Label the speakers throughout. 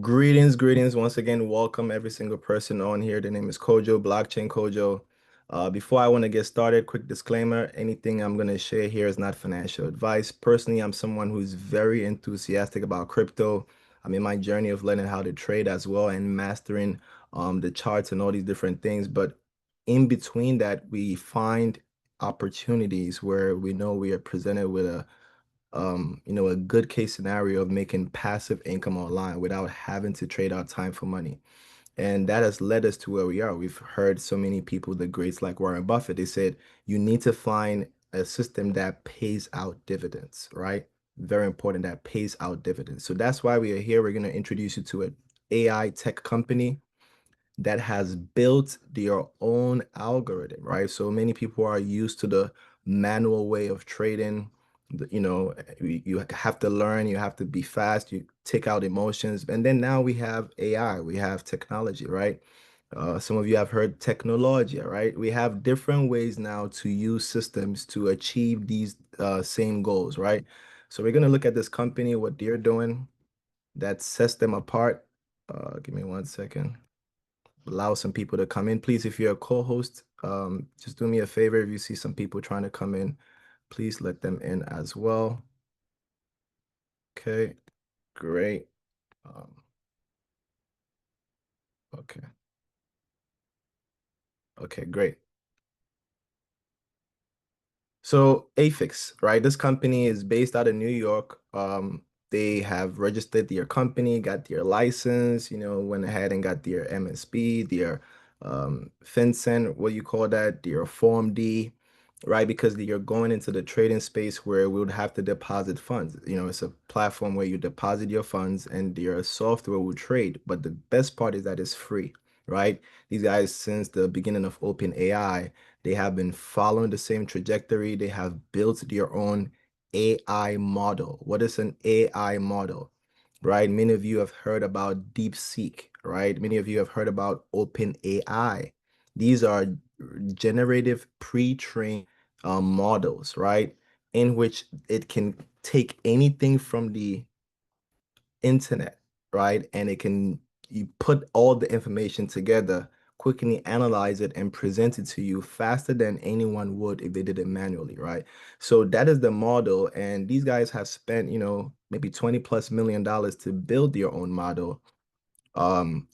Speaker 1: Greetings, greetings. Once again, welcome every single person on here. The name is Kojo, Blockchain Kojo. Before I want to get started, quick disclaimer, anything I'm going to share here is not financial advice. Personally, I'm someone who's very enthusiastic about crypto. I'm in my journey of learning how to trade as well and mastering the charts and all these different things. But in between that, we find opportunities where we know we are presented with a good case scenario of making passive income online without having to trade our time for money. And that has led us to where we are. We've heard so many people, the greats like Warren Buffett, they said you need to find a system that pays out dividends, right? Very important that pays out dividends. So that's why we are here. We're going to introduce you to an AI tech company that has built their own algorithm, right? So many people are used to the manual way of trading. You have to learn, you have to be fast, you take out emotions. And then now we have AI, we have technology, right? Some of you have heard technology, right? We have different ways now to use systems to achieve these same goals, right? So we're going to look at this company, what they're doing that sets them apart. Give me 1 second, allow some people to come in. Please, if you're a co-host, just do me a favor. If you see some people trying to come in, please let them in as well. Okay, great. Um, okay, okay, great. So Aifeex, right? This company is based out of New York. They have registered their company, got their license, went ahead and got their MSB, their FinCEN, what you call that, their Form D, right? Because you're going into the trading space where we would have to deposit funds. It's a platform where you deposit your funds and your software will trade. But the best part is that it's free, right? These guys, since the beginning of OpenAI, they have been following the same trajectory. They have built their own AI model. What is an AI model? Right? Many of you have heard about DeepSeek, right? Many of you have heard about OpenAI. These are generative pre-trained models, right? In which it can take anything from the internet, right? And it can you put all the information together, quickly analyze it, and present it to you faster than anyone would if they did it manually, right? So that is the model. And these guys have spent, maybe 20 plus $1 million to build their own model,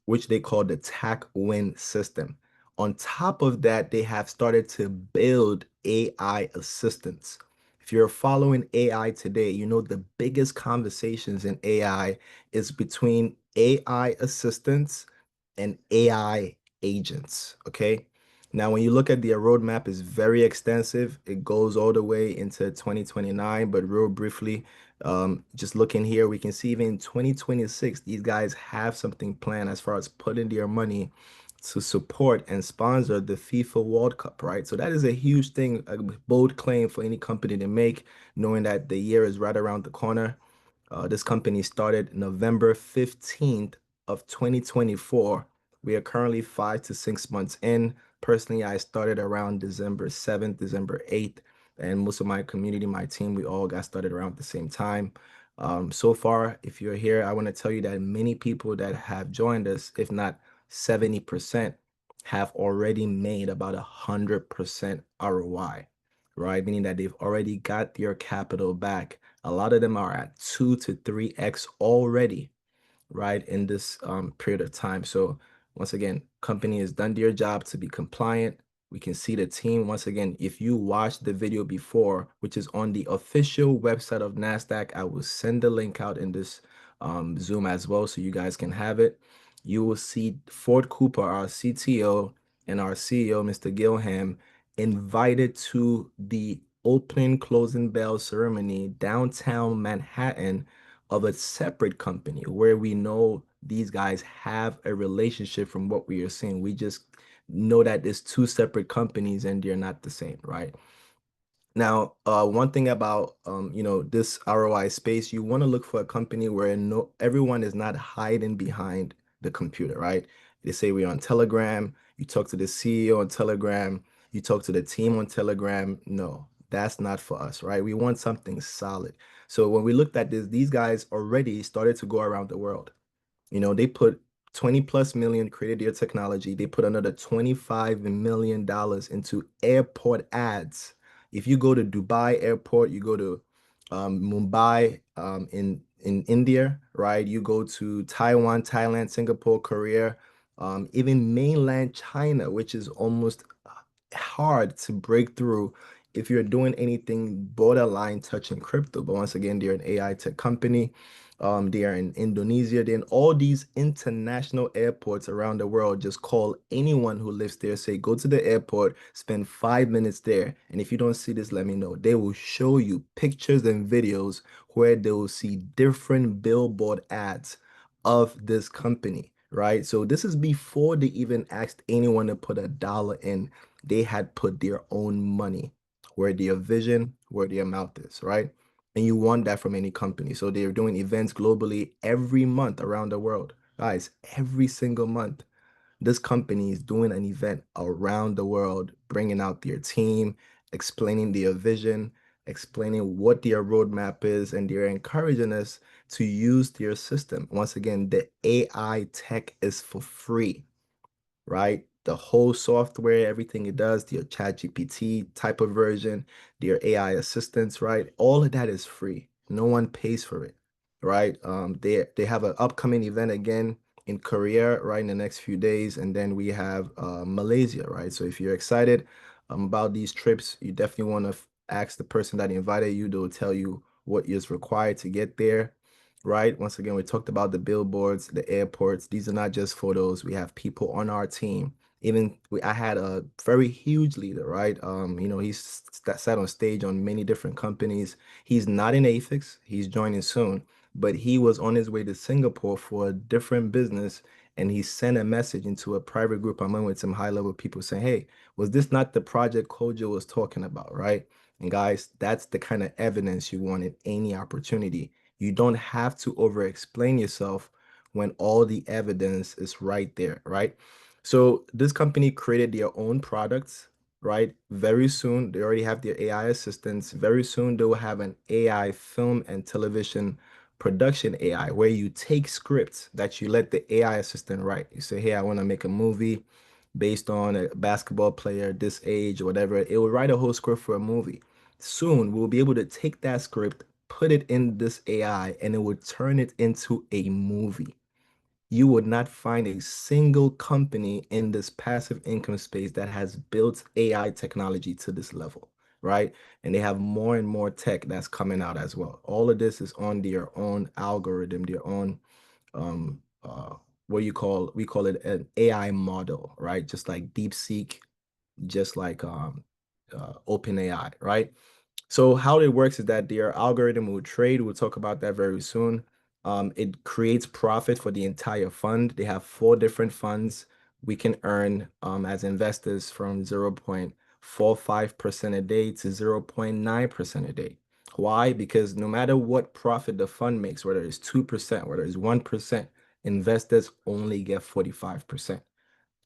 Speaker 1: which they call the TAC win system. On top of that, they have started to build AI assistants. If you're following AI today, you know the biggest conversations in AI is between AI assistants and AI agents. Okay. Now, when you look at their roadmap, is very extensive. It goes all the way into 2029, but real briefly, just looking here, we can see even in 2026, these guys have something planned as far as putting their money to support and sponsor the FIFA World Cup, right? So that is a huge thing, a bold claim for any company to make, knowing that the year is right around the corner. This company started November 15th of 2024. We are currently 5 to 6 months in. Personally, I started around December 7th, December 8th, and most of my community, my team, we all got started around the same time. So far, if you're here, I want to tell you that many people that have joined us, if not 70%, have already made about 100% ROI, right? Meaning that they've already got their capital back. A lot of them are at 2 to 3x already, right, in this period of time. So once again, company has done their job to be compliant. We can see the team. Once again, if you watched the video before, which is on the official website of NASDAQ, I will send the link out in this Zoom as well so you guys can have it. You will see Ford Cooper, our CTO, and our CEO, Mr. Gilham, invited to the opening closing bell ceremony downtown Manhattan of a separate company where we know these guys have a relationship from what we are seeing. We just know that there's two separate companies and they're not the same, right? Now, one thing about this ROI space, you want to look for a company where no everyone is not hiding behind the computer, right? They say we're on Telegram, you talk to the CEO on Telegram, you talk to the team on Telegram. No, that's not for us, right? We want something solid. So when we looked at this, these guys already started to go around the world. They put 20 plus million created their technology. They put another $25 million into airport ads. If you go to Dubai airport, you go to Mumbai in India, right? You go to Taiwan, Thailand, Singapore, Korea, even mainland China, which is almost hard to break through if you're doing anything borderline touching crypto. But once again, they're an AI tech company. They are in Indonesia. They're in all these international airports around the world. Just call anyone who lives there, say, go to the airport, spend 5 minutes there. And if you don't see this, let me know. They will show you pictures and videos where they will see different billboard ads of this company, right? So this is before they even asked anyone to put $1 in. They had put their own money where their vision, where their mouth is, right? And you want that from any company. So they're doing events globally every month around the world. Guys, every single month, this company is doing an event around the world, bringing out their team, explaining their vision, explaining what their roadmap is, and they're encouraging us to use their system. Once again, the AI tech is for free, right? The whole software, everything it does, their ChatGPT type of version, their AI assistants, right? All of that is free. No one pays for it, right? They have an upcoming event again in Korea, right, in the next few days, and then we have Malaysia, right? So if you're excited about these trips, you definitely want to ask the person that invited you. They'll tell you what is required to get there, right? Once again, we talked about the billboards, the airports. These are not just photos. We have people on our team. I had a very huge leader, right? That sat on stage on many different companies. He's not in Aifeex. He's joining soon, but he was on his way to Singapore for a different business, and he sent a message into a private group I'm in with some high-level people saying, "Hey, was this not the project Kojo was talking about, right?" And guys, that's the kind of evidence you want in any opportunity. You don't have to over explain yourself when all the evidence is right there, right? So this company created their own products, right? Very soon, they already have their AI assistants. Very soon, they will have an AI film and television production AI where you take scripts that you let the AI assistant write. You say, hey, I want to make a movie based on a basketball player this age or whatever. It will write a whole script for a movie. Soon, we'll be able to take that script, put it in this AI, and it would turn it into a movie. You would not find a single company in this passive income space that has built AI technology to this level, right? And they have more and more tech that's coming out as well. All of this is on their own algorithm, their own um what you call we call it an AI model, right? Just like DeepSeek, just like OpenAI, right? So how it works is that their algorithm will trade. We'll talk about that very soon. It creates profit for the entire fund. They have four different funds. We can earn as investors from 0.45% a day to 0.9% a day. Why? Because no matter what profit the fund makes, whether it's 2%, whether it's 1%, investors only get 45%.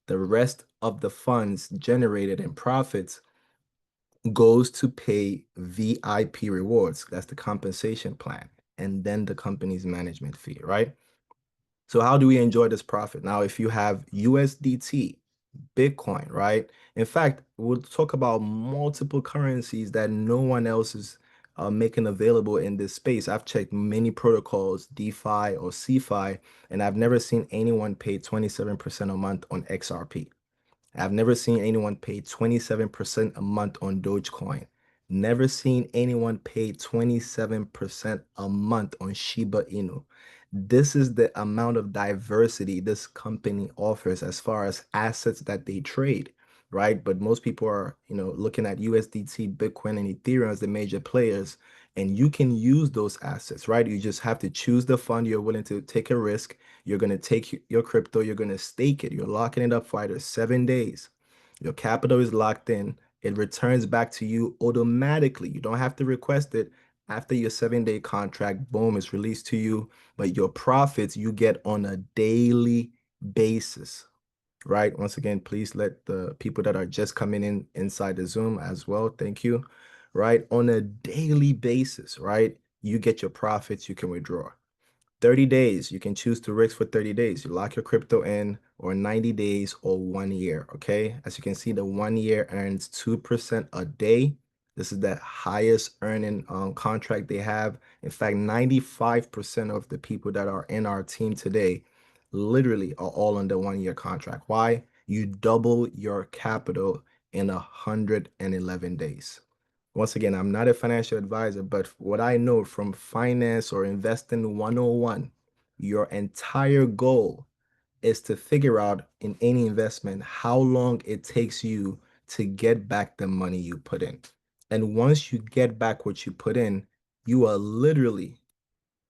Speaker 1: The rest of the funds generated in profits goes to pay VIP rewards. That's the compensation plan. And then the company's management fee, right? So how do we enjoy this profit? Now, if you have USDT, Bitcoin, right? In fact, we'll talk about multiple currencies that no one else is making available in this space. I've checked many protocols, DeFi or CeFi, and I've never seen anyone pay 27% a month on XRP. I've never seen anyone pay 27% a month on Dogecoin. Never seen anyone pay 27% a month on Shiba Inu. This is the amount of diversity this company offers as far as assets that they trade, right? But most people are, looking at USDT, Bitcoin, and Ethereum as the major players, and you can use those assets, right? You just have to choose the fund you're willing to take a risk. You're going to take your crypto, you're going to stake it, you're locking it up for either 7 days. Your capital is locked in. It returns back to you automatically. You don't have to request it. After your 7 day contract, boom, it's released to you. But your profits you get on a daily basis, right? Once again, please let the people that are just coming in inside the Zoom as well. Thank you. Right? On a daily basis, right? You get your profits, you can withdraw. 30 days, you can choose to risk for 30 days. You lock your crypto in or 90 days or 1 year. Okay. As you can see, the 1 year earns 2% a day. This is the highest earning contract they have. In fact, 95% of the people that are in our team today literally are all on the 1 year contract. Why? You double your capital in 111 days. Once again, I'm not a financial advisor, but what I know from finance or investing 101, your entire goal is to figure out in any investment how long it takes you to get back the money you put in. And once you get back what you put in, you are literally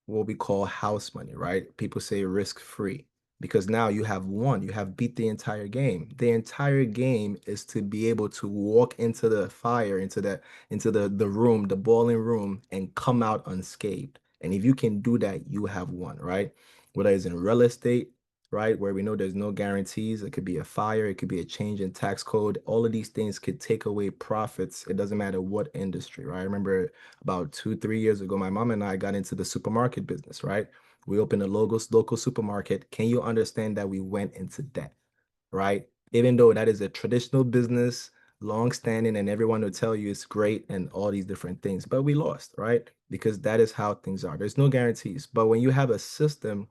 Speaker 1: what we call house money, right? People say risk free because now you have won, you have beat the entire game. The entire game is to be able to walk into the fire, into the room, the boiling room, and come out unscathed. And if you can do that, you have won, right? Whether it's in real estate, right, where we know there's no guarantees, it could be a fire, it could be a change in tax code. All of these things could take away profits. It doesn't matter what industry, right? I remember about 2, 3 years ago, my mom and I got into the supermarket business, right? We opened a local supermarket. Can you understand that we went into debt, right? Even though that is a traditional business, long standing, and everyone will tell you it's great and all these different things, but we lost, right? Because that is how things are. There's no guarantees. But when you have a system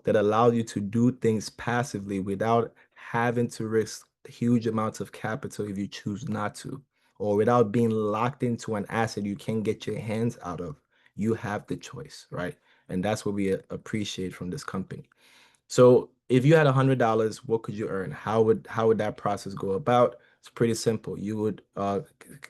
Speaker 1: that allows you to do things passively without having to risk huge amounts of capital if you choose not to, or without being locked into an asset you can't get your hands out of. You have the choice, right? And that's what we appreciate from this company. So if you had $100, what could you earn? How would that process go about? It's pretty simple. You would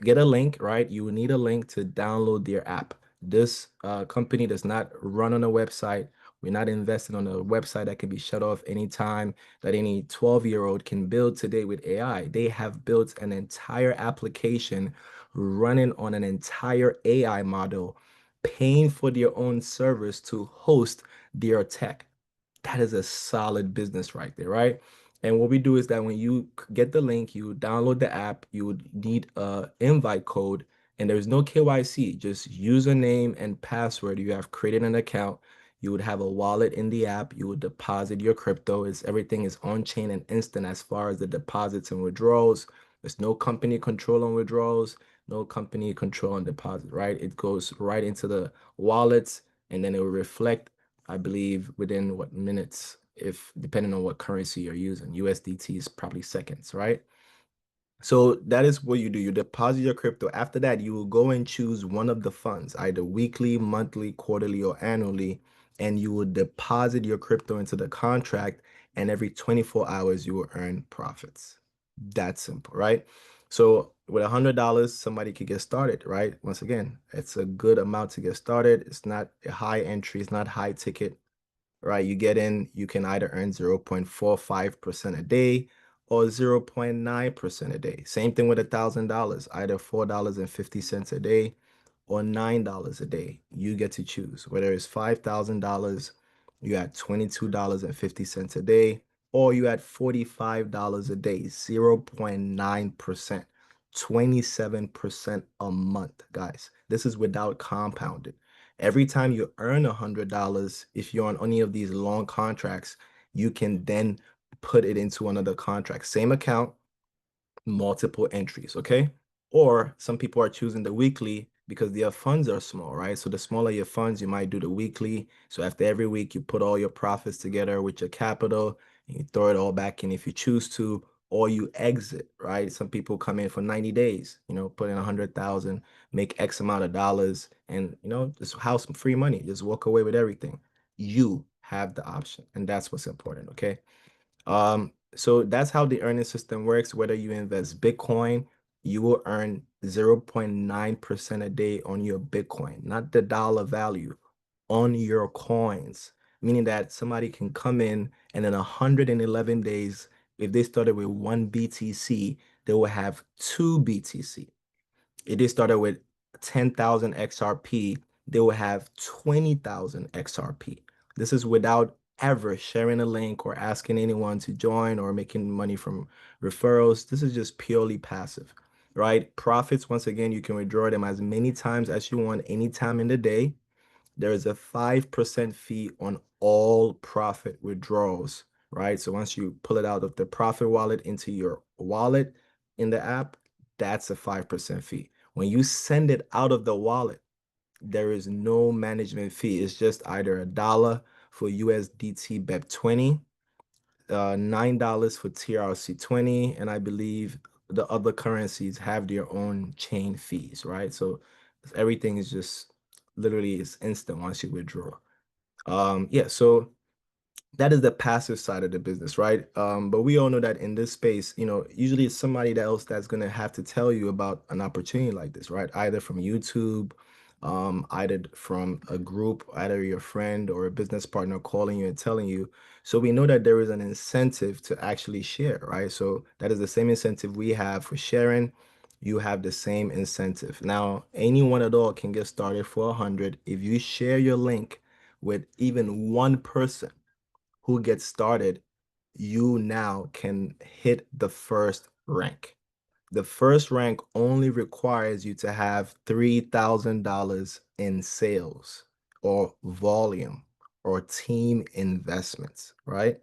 Speaker 1: get a link, right? You would need a link to download their app. This company does not run on a website. We're not investing on a website that can be shut off anytime that any 12-year-old can build today with AI. They have built an entire application running on an entire AI model, paying for their own servers to host their tech. That is a solid business right there, right? And what we do is that when you get the link, you download the app, you would need a invite code, and there's no KYC, just username and password. You have created an account. You would have a wallet in the app. You would deposit your crypto. Everything is on chain and instant as far as the deposits and withdrawals. There's no company control on withdrawals, no company control on deposit, right? It goes right into the wallets, and then it will reflect, I believe, within what minutes, if depending on what currency you're using. USDT is probably seconds, right? So that is what you do. You deposit your crypto. After that, you will go and choose one of the funds, either weekly, monthly, quarterly, or annually, and you will deposit your crypto into the contract, and every 24 hours you will earn profits. That's simple, right? So with $100, somebody could get started, right? Once again, it's a good amount to get started. It's not a high entry, it's not high ticket, right? You get in, you can either earn 0.45% a day or 0.9% a day. Same thing with $1,000, either $4.50 a day or $9 a day. You get to choose. Whether it's $5,000, you at $22.50 a day, or you at $45 a day, 0.9%, 27% a month, guys. This is without compounded. Every time you earn $100, if you're on any of these long contracts, you can then put it into another contract. Same account, multiple entries, okay? Or some people are choosing the weekly because their funds are small, right? So the smaller your funds, you might do the weekly. So after every week, you put all your profits together with your capital and you throw it all back in if you choose to, or you exit, right? Some people come in for 90 days, put in 100,000, make X amount of dollars, and just house some free money, just walk away with everything. You have the option, and that's what's important, okay? So that's how the earning system works. Whether you invest Bitcoin, you will earn 0.9% a day on your Bitcoin, not the dollar value, on your coins. Meaning that somebody can come in and in 111 days, if they started with 1 BTC, they will have 2 BTC. If they started with 10,000 XRP, they will have 20,000 XRP. This is without ever sharing a link or asking anyone to join or making money from referrals. This is just purely passive, right? Profits, once again, you can withdraw them as many times as you want, anytime in the day. there is a 5% fee on all profit withdrawals, right? So once you pull it out of the profit wallet into your wallet in the app, that's a 5% fee. When you send it out of the wallet, there is no management fee. It's just either $1 for USDT BEP20, $9 for TRC20, and I believe the other currencies have their own chain fees, right? So everything is just literally it's instant once you withdraw. Yeah, so that is the passive side of the business, right? But we all know that in this space, usually it's somebody else that's gonna have to tell you about an opportunity like this, right? Either from YouTube, either from a group, either your friend or a business partner calling you and telling you. So we know that there is an incentive to actually share, right? So that is the same incentive we have for sharing. You have the same incentive. Now, anyone at all can get started for 100. If you share your link with even one person who gets started, you now can hit the first rank. The first rank only requires you to have $3,000 in sales or volume or team investments, right?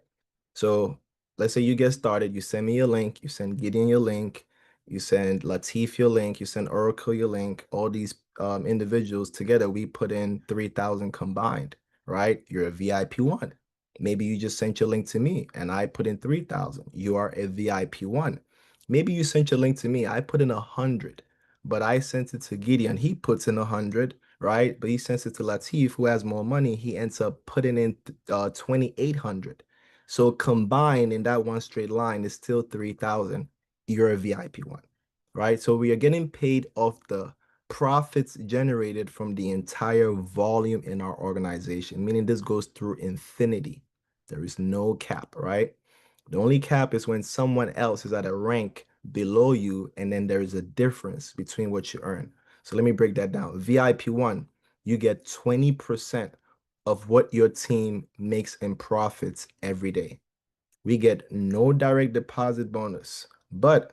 Speaker 1: So let's say you get started, you send me a link, you send Gideon your link, you send Latif your link, you send Oracle your link, all these individuals together, we put in 3,000 combined, right? You're a VIP one. Maybe you just sent your link to me and I put in 3,000. You are a VIP one. Maybe you sent your link to me, I put in 100, but I sent it to Gideon. He puts in 100, right? But he sends it to Latif, who has more money. He ends up putting in 2,800. So combined in that one straight line is still 3,000. You're a VIP one, right? So we are getting paid off the profits generated from the entire volume in our organization, meaning this goes through infinity. There is no cap, right? The only cap is when someone else is at a rank below you, and then there is a difference between what you earn. So let me break that down. VIP one, you get 20% of what your team makes in profits every day. We get no direct deposit bonus, but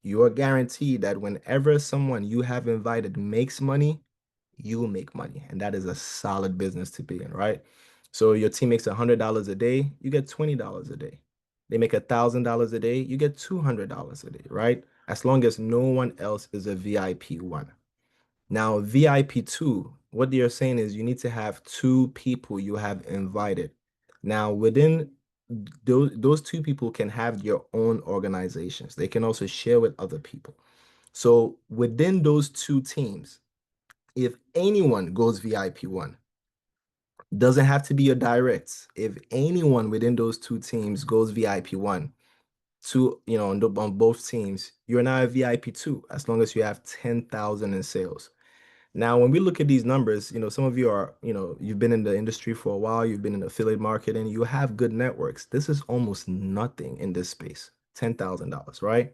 Speaker 1: you are guaranteed that whenever someone you have invited makes money, you will make money. And that is a solid business to be in, right? So your team makes $100 a day, you get $20 a day. They make $1,000 a day, you get $200 a day, right? As long as no one else is a VIP one. Now, VIP2, what they're saying is you need to have two people you have invited. Now, within those two people can have their own organizations. They can also share with other people. So within those two teams, if anyone goes VIP1, doesn't have to be your directs. If anyone within those two teams goes VIP1, on both teams, you're now a VIP2 as long as you have 10,000 in sales. Now, when we look at these numbers, some of you are, you've been in the industry for a while, you've been in affiliate marketing, you have good networks. This is almost nothing in this space. $10,000, right?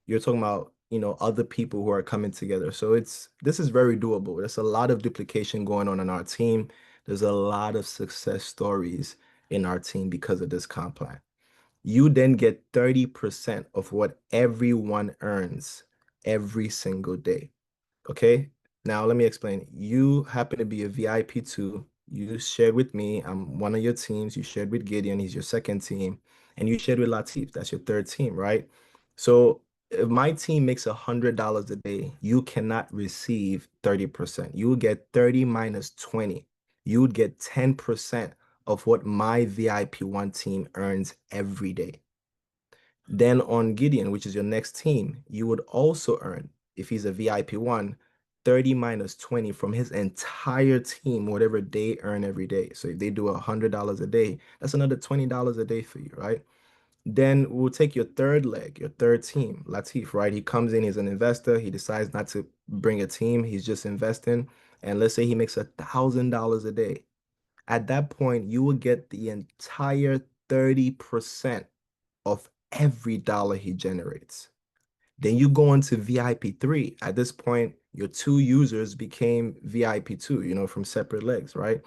Speaker 1: You're talking about, other people who are coming together. So this is very doable. There's a lot of duplication going on in our team. There's a lot of success stories in our team because of this comp plan. You then get 30% of what everyone earns every single day. Okay. Now let me explain. You happen to be a VIP too. You shared with me. I'm one of your teams. You shared with Gideon. He's your second team. And you shared with Latif. That's your third team, right? So if my team makes $100 a day, you cannot receive 30%. You will get 30 minus 20. You would get 10% of what my VIP one team earns every day. Then on Gideon, which is your next team, you would also earn, if he's a VIP one, 30 minus 20 from his entire team, whatever they earn every day. So if they do $100 a day, that's another $20 a day for you, right? Then we'll take your third leg, your third team, Latif, right? He comes in, he's an investor. He decides not to bring a team. He's just investing. And let's say he makes $1,000 a day. At that point, you will get the entire 30% of every dollar he generates. Then you go into VIP3. At this point, your two users became VIP2, from separate legs, right?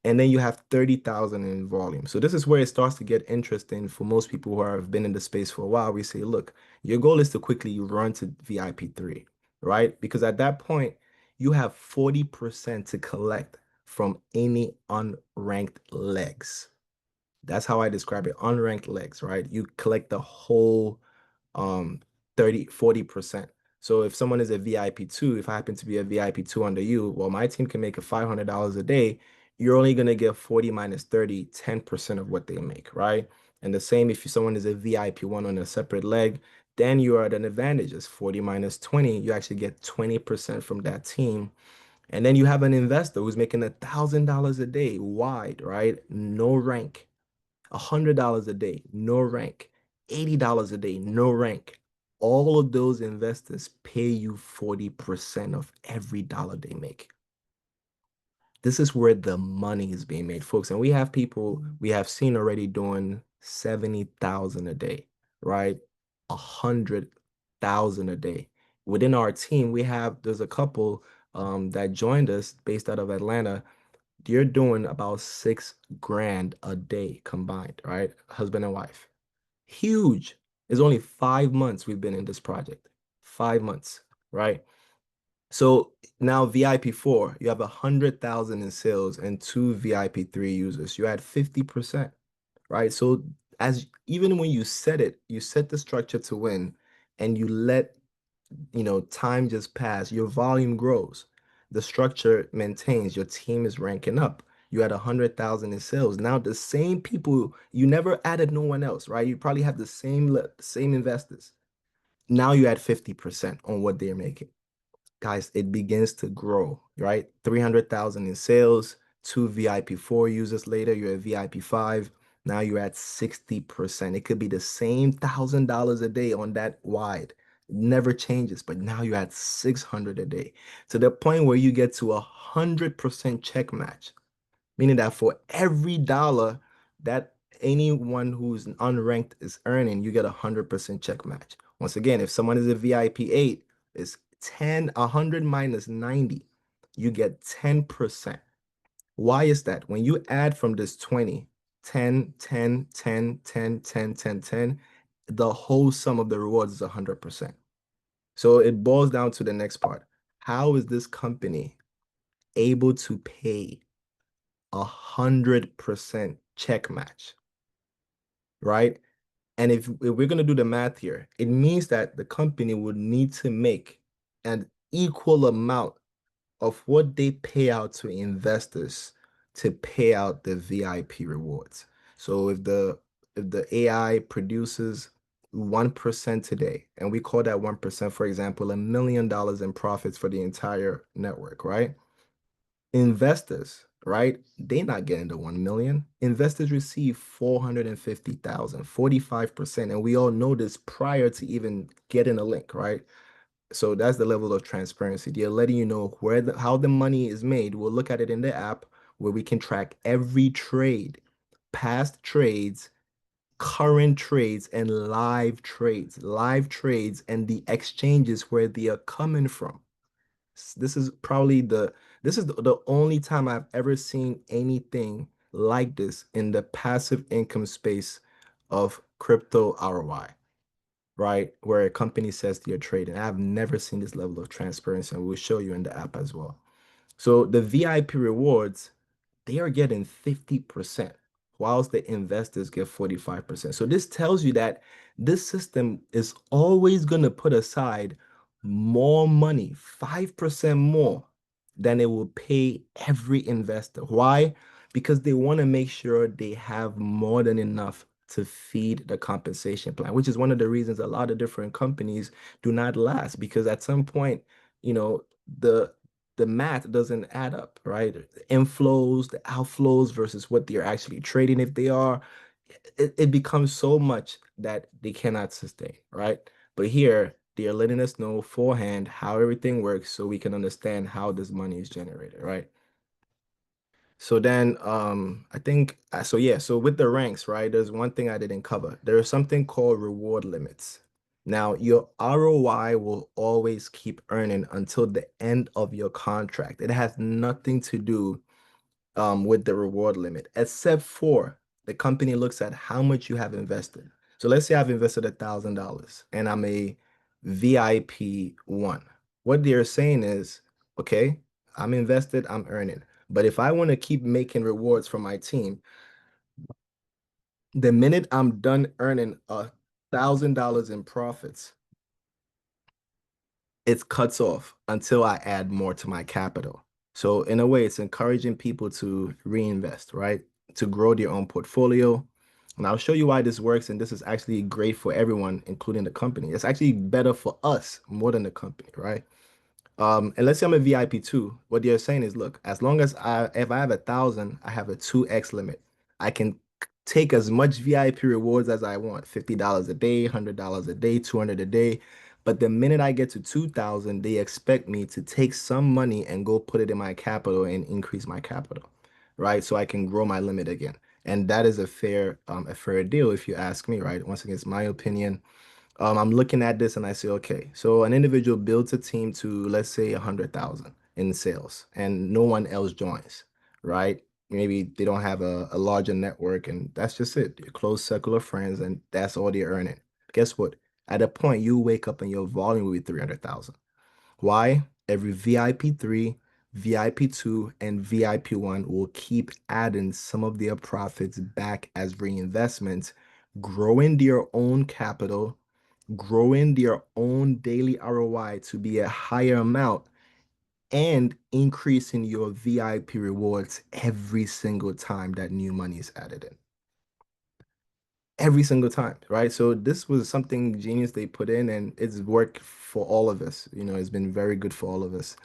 Speaker 1: And then you have 30,000 in volume. So this is where it starts to get interesting for most people who have been in the space for a while. We say, look, your goal is to quickly run to VIP3, right? Because at that point, you have 40% to collect from any unranked legs. That's how I describe it. Unranked legs, right? You collect the whole um 30, 40%. So if someone is a VIP 2, if I happen to be a VIP 2 under you, well, my team can make a $500 a day. You're only going to get 40 minus 30, 10% of what they make, right? And the same if someone is a VIP 1 on a separate leg, then you are at an advantage. It's 40 minus 20. You actually get 20% from that team. And then you have an investor who's making $1,000 a day wide, right? No rank. $100 a day, no rank. $80 a day, no rank. All of those investors pay you 40% of every dollar they make. This is where the money is being made, folks. And we have people we have seen already doing 70,000 a day, right? 100,000 a day. Within our team, there's a couple that joined us based out of Atlanta. You're doing about 6 grand a day combined, right? Husband and wife. Huge. It's only 5 months we've been in this project. 5 months, right? So now VIP 4, you have 100,000 in sales and two VIP 3 users. You had 50%, right? So as even when you set it, you set the structure to win and you let time just pass, your volume grows, the structure maintains, your team is ranking up. You had 100,000 in sales. Now the same people, you never added no one else, right? You probably have the same investors. Now you add 50% on what they're making. Guys, it begins to grow, right? 300,000 in sales, two VIP 4 users later, you're at VIP 5. Now you're at 60%. It could be the same $1,000 a day on that wide. Never changes, but now you're at 600 a day to the point where you get to 100% check match, meaning that for every dollar that anyone who's unranked is earning, you get 100% check match. Once again, if someone is a VIP 8, it's 100 minus 90, you get 10%. Why is that? When you add from this 20, 10, 10, 10, 10, 10, 10, 10, the whole sum of the rewards is 100%. So it boils down to the next part. How is this company able to pay 100% check match, right? And if we're going to do the math here, it means that the company would need to make an equal amount of what they pay out to investors to pay out the VIP rewards. So if the AI produces 1% today, and we call that 1%, for example, $1 million in profits for the entire network, right? Investors, right? They're not getting the 1 million. Investors receive 450,000, 45%. And we all know this prior to even getting a link, right? So that's the level of transparency. They're letting you know how the money is made. We'll look at it in the app where we can track every trade, past trades, current trades, and live trades, and the exchanges where they are coming from. This is probably the only time I've ever seen anything like this in the passive income space of crypto ROI, right? Where a company says they're trading. I've never seen this level of transparency, and we'll show you in the app as well. So the VIP rewards, they are getting 50%, whilst the investors get 45%. So this tells you that this system is always going to put aside more money, 5% more than it will pay every investor. Why? Because they want to make sure they have more than enough to feed the compensation plan, which is one of the reasons a lot of different companies do not last, because at some point, you know, the math doesn't add up, right? The inflows, the outflows versus what they're actually trading, if they are, it becomes so much that they cannot sustain, right? But here, they are letting us know beforehand how everything works so we can understand how this money is generated, right? So then I think so yeah, so with the ranks, right? There's one thing I didn't cover. There is something called reward limits. Now, your ROI will always keep earning until the end of your contract. It has nothing to do with the reward limit, except for the company looks at how much you have invested. So let's say I've invested $1,000 and I'm a VIP 1. What they're saying is, okay, I'm invested, I'm earning. But if I want to keep making rewards for my team, the minute I'm done earning $1,000 in profits, it cuts off until I add more to my capital. So in a way, it's encouraging people to reinvest, right? To grow their own portfolio. And I'll show you why this works. And this is actually great for everyone, including the company. It's actually better for us more than the company, right? And let's say I'm a VIP too. What they're saying is, look, as long as if I have 1,000, I have a 2x limit. I can take as much VIP rewards as I want, $50 a day, $100 a day, 200 a day. But the minute I get to 2,000, they expect me to take some money and go put it in my capital and increase my capital, right? So I can grow my limit again. And that is a fair deal if you ask me, right? Once again, it's my opinion. I'm looking at this and I say, okay, so an individual builds a team to, let's say, 100,000 in sales and no one else joins, right? Maybe they don't have a larger network and that's just it. Your close circle of friends and that's all they're earning. Guess what? At a point, you wake up and your volume will be 300,000. Why? Every VIP 3, VIP 2, and VIP 1 will keep adding some of their profits back as reinvestments, growing their own capital, growing their own daily ROI to be a higher amount, and increasing your VIP rewards every single time that new money is added in every single time, right? So this was something genius they put in, and it's worked for all of us. It's been very good for all of us.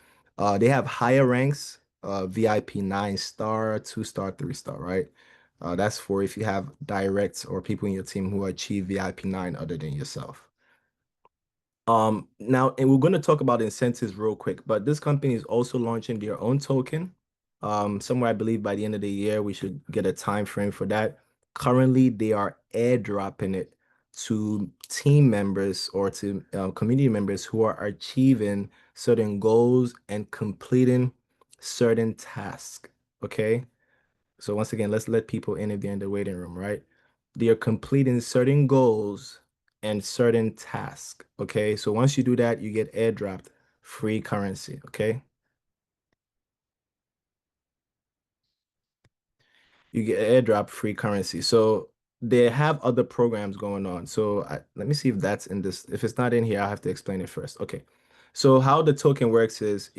Speaker 1: They have higher ranks, VIP 9 star, 2 star, 3 star, right? That's for if you have directs or people in your team who achieve VIP 9 other than yourself. Now, and we're going to talk about incentives real quick, but this company is also launching their own token. Somewhere I believe by the end of the year, we should get a time frame for that. Currently, they are airdropping it to team members or to community members who are achieving certain goals and completing certain tasks. Okay. So once again, let's let people in if they're in the waiting room, right? They are completing certain goals and certain tasks. Okay. So once you do that, you get airdropped free currency. Okay. You get airdrop free currency. So they have other programs going on. So let me see if that's in this. If it's not in here, I'll have to explain it first. Okay. So how the token works is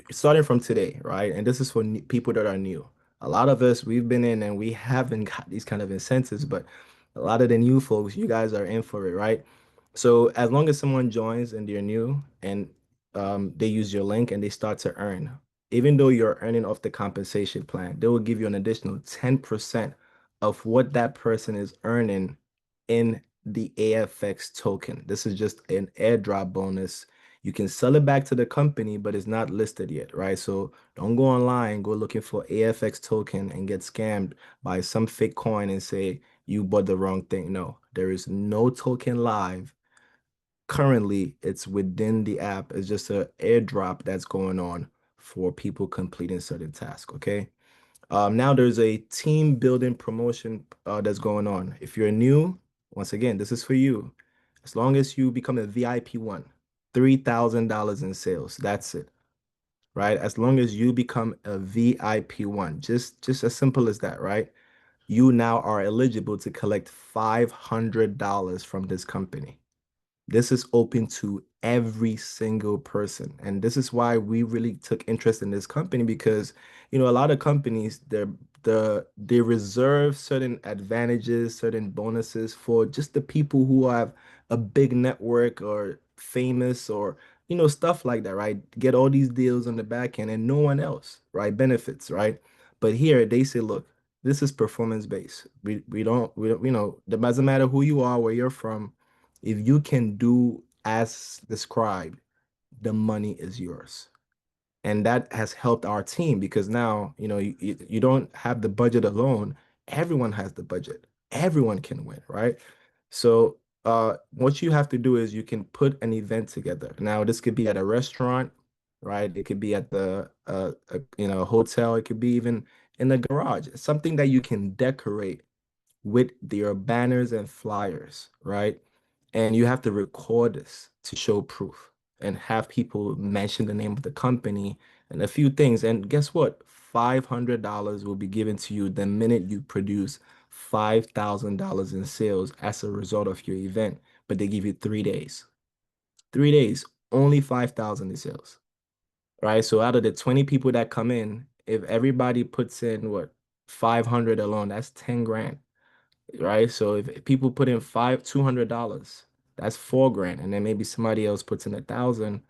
Speaker 1: starting from today, right? And this is for people that are new. A lot of us, we've been in and we haven't got these kind of incentives, but a lot of the new folks, you guys are in for it, right? So as long as someone joins and they're new and they use your link and they start to earn, even though you're earning off the compensation plan, they will give you an additional 10% of what that person is earning in the Aifeex token. This is just an airdrop bonus. You can sell it back to the company, but it's not listed yet, right? So don't go online, go looking for Aifeex token and get scammed by some fake coin and say you bought the wrong thing. No, there is no token live. Currently, it's within the app. It's just an airdrop that's going on for people completing certain tasks. Okay. Now there's a team building promotion that's going on. If you're new, once again, this is for you. As long as you become a VIP 1, $3,000 in sales. That's it, right? As long as you become a VIP 1, just as simple as that, right? You now are eligible to collect $500 from this company. This is open to every single person. And this is why we really took interest in this company because, a lot of companies, they reserve certain advantages, certain bonuses for just the people who have a big network or famous or, stuff like that, right? Get all these deals on the back end and no one else, right? Benefits, right? But here they say, look, this is performance based. We don't, it doesn't matter who you are, where you're from, if you can do as described, the money is yours. And that has helped our team because now, you don't have the budget alone. Everyone has the budget. Everyone can win, right? So, what you have to do is you can put an event together. Now, this could be at a restaurant, right? It could be at hotel. It could be even in the garage. Something that you can decorate with their banners and flyers, right? And you have to record this to show proof and have people mention the name of the company and a few things. And guess what? $500 will be given to you the minute you produce $5,000 in sales as a result of your event. But they give you 3 days. 3 days, only 5,000 in sales, right? So out of the 20 people that come in, if everybody puts in what 500 alone, that's 10 grand, right? So if people put in $200, that's 4 grand, and then maybe somebody else puts in 1,000,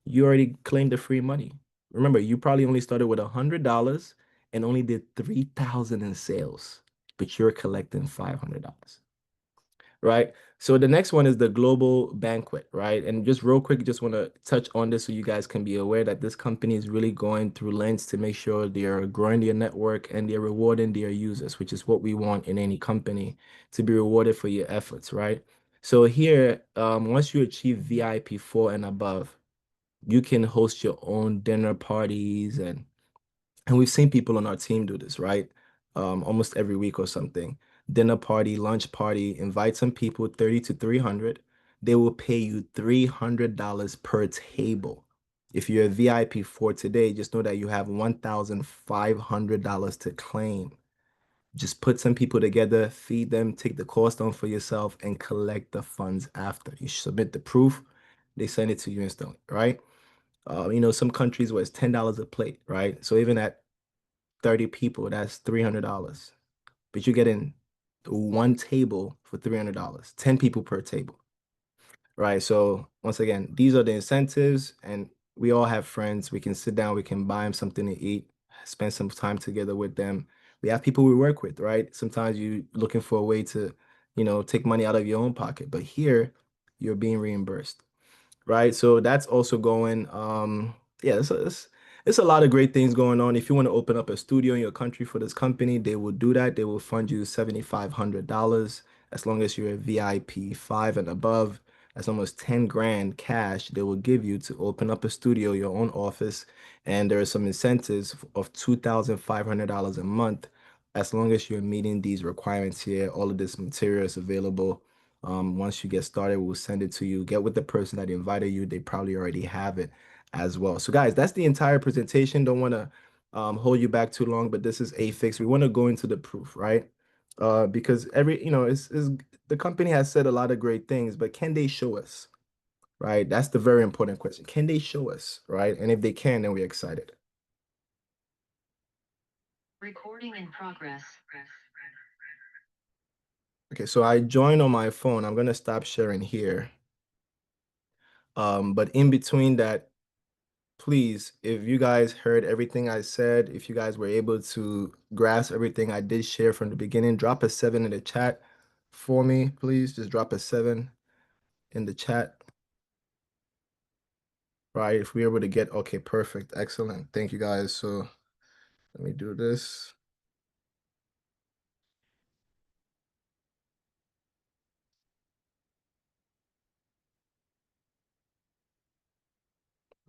Speaker 1: you already claimed the free money. Remember, you probably only started with $100 and only did 3,000 in sales, but you're collecting $500, right? So the next one is the global banquet, right? And just real quick, just want to touch on this so you guys can be aware that this company is really going through lengths to make sure they're growing their network and they're rewarding their users, which is what we want in any company, to be rewarded for your efforts, right? So here, once you achieve VIP 4 and above, you can host your own dinner parties, and we've seen people on our team do this, right? Almost every week or something. Dinner party, lunch party, invite some people, 30 to 300. They will pay you $300 per table. If you're a VIP for today, just know that you have $1,500 to claim. Just put some people together, feed them, take the cost on for yourself, and collect the funds after. You submit the proof, they send it to you instantly, right? Some countries where it's $10 a plate, right? So even at 30 people, that's $300. But you're getting one table for $300, 10 people per table, right? So once again, these are the incentives, and we all have friends. We can sit down, we can buy them something to eat, spend some time together with them. We have people we work with, right? Sometimes you looking for a way to, take money out of your own pocket, but here you're being reimbursed, right? So that's also going. Yeah, it's a lot of great things going on. If you want to open up a studio in your country for this company, they will do that. They will fund you $7,500 as long as you're a VIP 5 and above. That's almost 10 grand cash they will give you to open up a studio, your own office, and there are some incentives of $2,500 a month as long as you're meeting these requirements here. All of this material is available. Once you get started, we'll send it to you. Get with the person that invited you. They probably already have it as well. So guys, that's the entire presentation. Don't want to hold you back too long, but this is Aifeex. We want to go into the proof, right? Because the company has said a lot of great things, but can they show us, right? That's the very important question. Can they show us, right? And if they can, then we're excited.
Speaker 2: Recording in progress.
Speaker 1: Okay, so I joined on my phone. I'm gonna stop sharing here. But in between that, please, if you guys heard everything I said, if you guys were able to grasp everything I did share from the beginning, drop a 7 in the chat for me, please. Just drop a 7 in the chat, right? If we're able to get, okay, perfect, excellent. Thank you guys. So let me do this.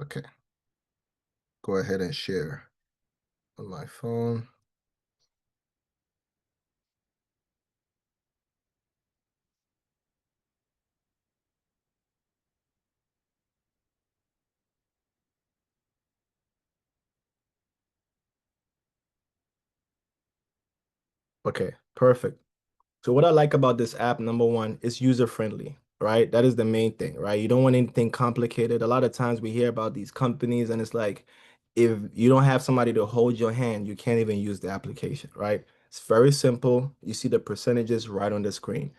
Speaker 1: Okay, go ahead and share on my phone. Okay, perfect. So what I like about this app, number one, it's user friendly, right? That is the main thing, right? You don't want anything complicated. A lot of times we hear about these companies and it's like, if you don't have somebody to hold your hand, you can't even use the application, right? It's very simple. You see the percentages right on the screen.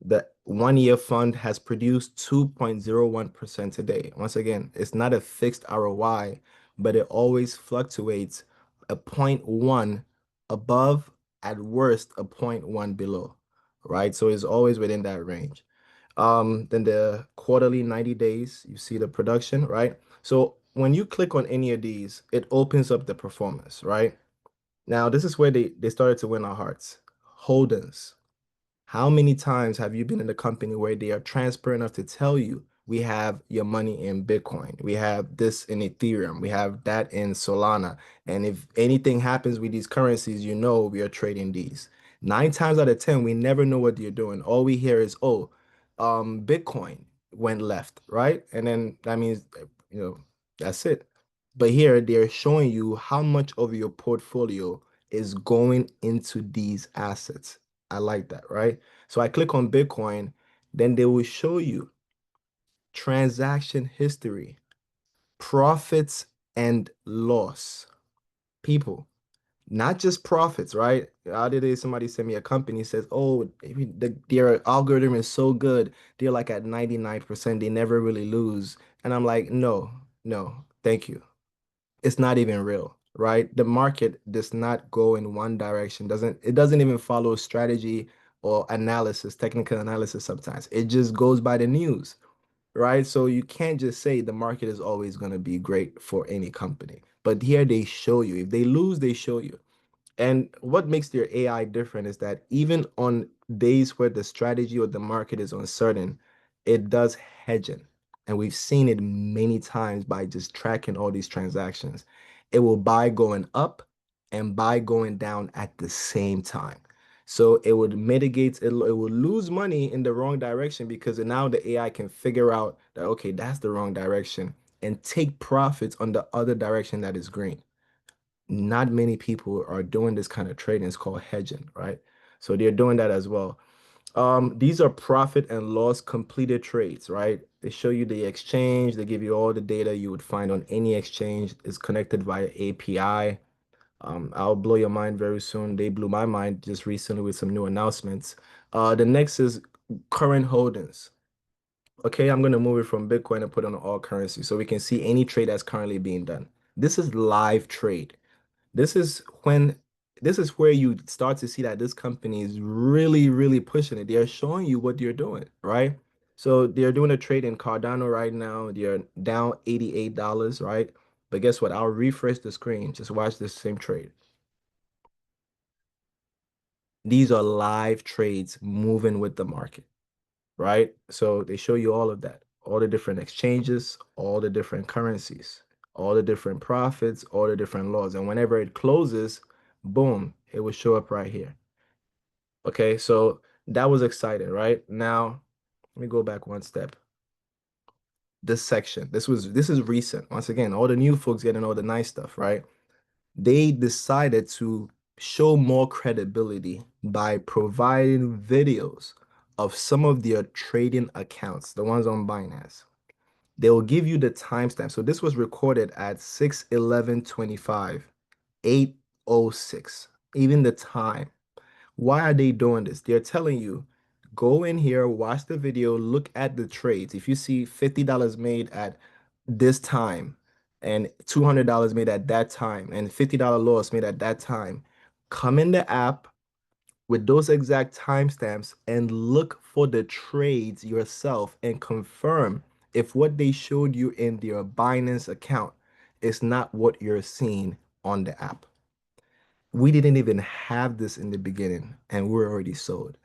Speaker 1: The 1 year fund has produced 2.01% today. Once again, it's not a fixed ROI, but it always fluctuates a point 0.1 above, at worst, a point 0.1 below, right? So it's always within that range. Then the quarterly 90 days, you see the production, right? So when you click on any of these, it opens up the performance, right? Now, this is where they started to win our hearts. Holdings. How many times have you been in a company where they are transparent enough to tell you, we have your money in Bitcoin, we have this in Ethereum, we have that in Solana, and if anything happens with these currencies, we are trading these. 9 times out of 10, we never know what you're doing. All we hear is, oh, Bitcoin went left, right? And then that means, that's it. But here they're showing you how much of your portfolio is going into these assets. I like that, right? So I click on Bitcoin, then they will show you transaction history, profits and loss. People, not just profits, right? The other day, somebody sent me a company says, "Oh, their algorithm is so good. They're like at 99%. They never really lose." And I'm like, "No, no, thank you. It's not even real, right? The market does not go in one direction. It doesn't even follow strategy or analysis, technical analysis sometimes. It just goes by the news, right? So you can't just say the market is always going to be great for any company. But here they show you. If they lose, they show you. And what makes their AI different is that even on days where the strategy or the market is uncertain, it does hedging. And we've seen it many times by just tracking all these transactions. It will buy going up and buy going down at the same time. So it would mitigate, it would lose money in the wrong direction because now the AI can figure out that, okay, that's the wrong direction and take profits on the other direction that is green. Not many people are doing this kind of trading. It's called hedging, right? So they're doing that as well. These are profit and loss completed trades, right? They show you the exchange. They give you all the data you would find on any exchange. It's connected via API. I'll blow your mind very soon. They blew my mind just recently with some new announcements. The next is current holdings. Okay, I'm going to move it from Bitcoin and put it on all currency so we can see any trade that's currently being done. This is live trade. This is when this is where you start to see that this company is really, really pushing it. They're showing you what they're doing, right? So they're doing a trade in Cardano right now. They're down $88, right? But guess what? I'll refresh the screen. Just watch this same trade. These are live trades moving with the market, right? So they show you all of that, all the different exchanges, all the different currencies, all the different profits, all the different laws. And whenever it closes, boom, it will show up right here. Okay, so that was exciting, right? Now, let me go back one step. This section, this is recent. Once again, all the new folks getting all the nice stuff, right? They decided to show more credibility by providing videos of some of their trading accounts, the ones on Binance. They will give you the timestamp. So this was recorded at 6/11/25, 8:06, even the time. Why are they doing this? They're telling you, go in here, watch the video, look at the trades. If you see $50 made at this time and $200 made at that time and $50 loss made at that time, come in the app with those exact timestamps and look for the trades yourself and confirm if what they showed you in their Binance account is not what you're seeing on the app. We didn't even have this in the beginning and we're already sold,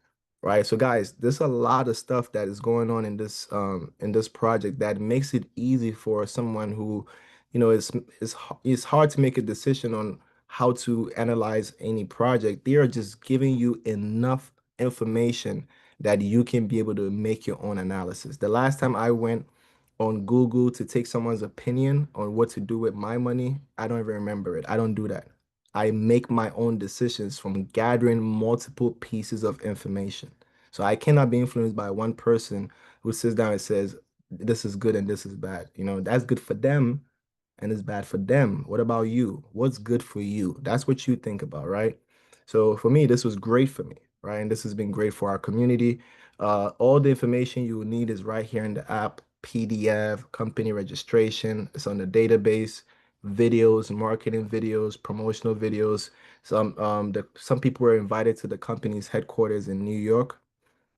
Speaker 1: right? So guys, there's a lot of stuff that is going on in this project that makes it easy for someone who, it's hard to make a decision on how to analyze any project. They are just giving you enough information that you can be able to make your own analysis. The last time I went on Google to take someone's opinion on what to do with my money, I don't even remember it. I don't do that. I make my own decisions from gathering multiple pieces of information. So I cannot be influenced by one person who sits down and says, this is good and this is bad. That's good for them and it's bad for them. What about you? What's good for you? That's what you think about, right? So for me, this was great for me, right? And this has been great for our community. All the information you will need is right here in the app, PDF, company registration. It's on the database, videos, marketing videos, promotional videos. Some people were invited to the company's headquarters in New York.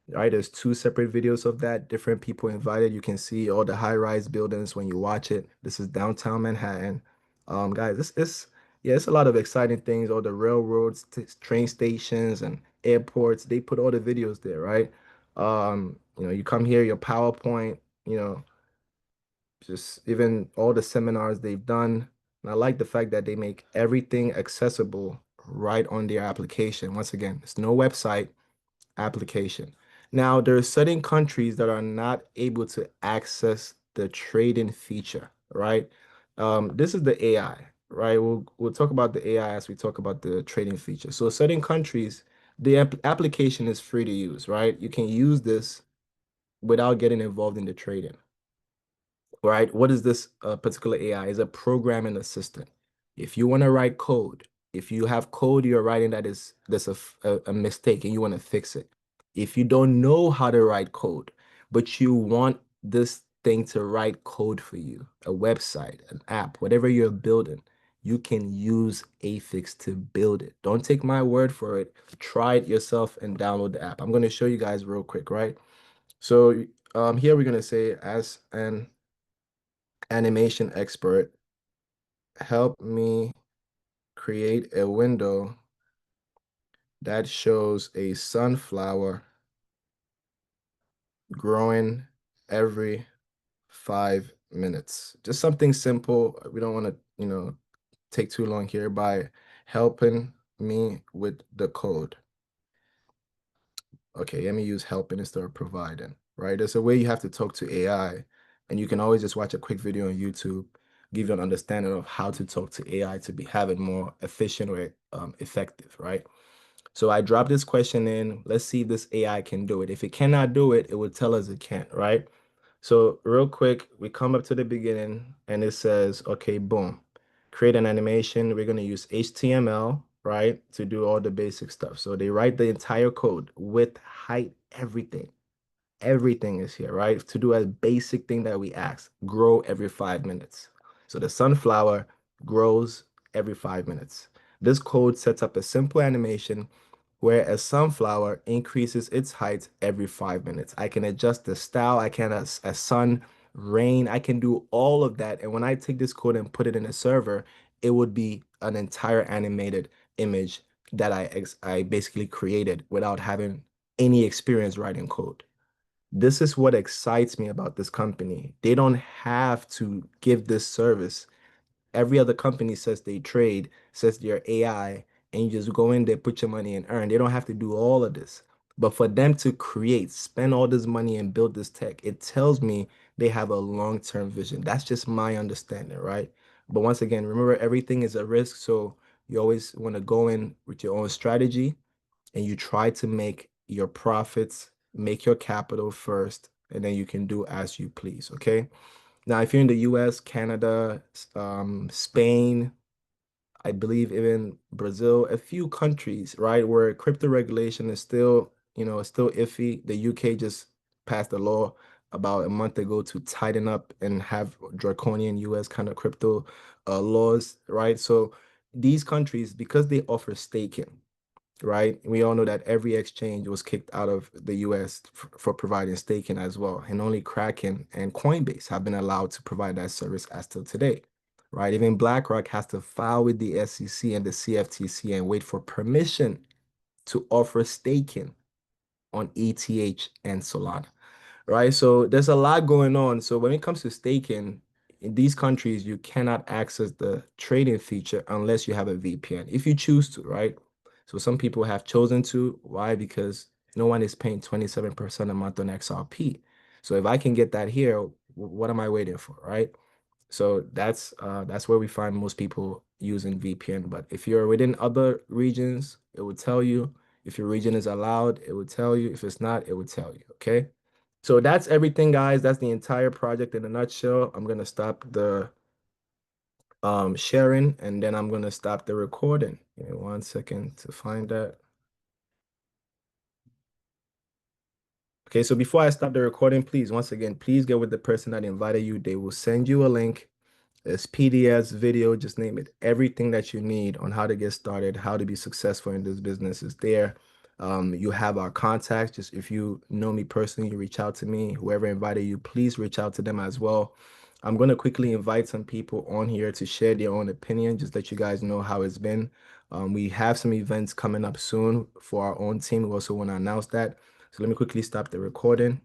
Speaker 1: Right, there's two separate videos of that, different people invited. You can see all the high-rise buildings when you watch it. This is downtown Manhattan. Guys, yeah, it's a lot of exciting things. All the railroads, train stations, and airports. They put all the videos there, right? You come here, your PowerPoint, you know, just even all the seminars they've done. And I like the fact that they make everything accessible right on their application. Once again, it's no website application. Now, there are certain countries that are not able to access the trading feature, right? This is the AI, right? We'll talk about the AI as we talk about the trading feature. So certain countries, the application is free to use, right? You can use this without getting involved in the trading. Right? What is this particular AI? Is a programming assistant. If you want to write code, if you have code you're writing that is there's a mistake and you want to fix it. If you don't know how to write code, but you want this thing to write code for you, a website, an app, whatever you're building, you can use Aifeex to build it. Don't take my word for it. Try it yourself and download the app. I'm going to show you guys real quick, right? So here we're going to say as an animation expert, help me create a window that shows a sunflower growing every 5 minutes. Just something simple. We don't want to, take too long here by helping me with the code. Okay, let me use helping instead of providing, right? There's a way you have to talk to AI, and you can always just watch a quick video on YouTube, give you an understanding of how to talk to AI to be having more efficient or effective, right? So I dropped this question in. Let's see if this AI can do it. If it cannot do it, it would tell us it can't, right? So real quick, we come up to the beginning and it says, okay, boom, create an animation. We're going to use HTML, right, to do all the basic stuff. So they write the entire code, width, height, everything. Everything is here, right? To do a basic thing that we ask, grow every 5 minutes. So the sunflower grows every 5 minutes. This code sets up a simple animation where a sunflower increases its height every 5 minutes. I can adjust the style, I can a sun, rain, I can do all of that. And when I take this code and put it in a server, it would be an entire animated image that I basically created without having any experience writing code. This is what excites me about this company. They don't have to give this service. Every other company says they trade, says they're AI, and you just go in there, put your money and earn. They don't have to do all of this. But for them to create, spend all this money and build this tech, it tells me they have a long-term vision. That's just my understanding, right? But once again, remember everything is a risk. So you always want to go in with your own strategy and you try to make your profits, make your capital first, and then you can do as you please, okay? Now, if you're in the US, Canada, Spain, I believe even Brazil, a few countries, right, where crypto regulation is still, still iffy. The UK just passed a law about a month ago to tighten up and have draconian US kind of crypto laws, right? So these countries, because they offer staking, right? We all know that every exchange was kicked out of the US for providing staking as well. And only Kraken and Coinbase have been allowed to provide that service as till today, right? Even BlackRock has to file with the SEC and the CFTC and wait for permission to offer staking on ETH and Solana, right? So there's a lot going on. So when it comes to staking, in these countries, you cannot access the trading feature unless you have a VPN, if you choose to, right? So some people have chosen to. Why? Because no one is paying 27% a month on XRP. So if I can get that here, what am I waiting for, right? So that's where we find most people using VPN. But if you're within other regions, it would tell you. If your region is allowed, it would tell you. If it's not, it would tell you. Okay. So that's everything, guys. That's the entire project in a nutshell. I'm gonna stop the sharing and then I'm gonna stop the recording. Give me 1 second to find that. Okay, so before I stop the recording, please, once again, please get with the person that invited you. They will send you a link. There's PDFs, video, just name it. Everything that you need on how to get started, how to be successful in this business is there. You have our contacts. Just if you know me personally, you reach out to me. Whoever invited you, please reach out to them as well. I'm going to quickly invite some people on here to share their own opinion, just let you guys know how it's been. We have some events coming up soon for our own team. We also want to announce that. So let me quickly stop the recording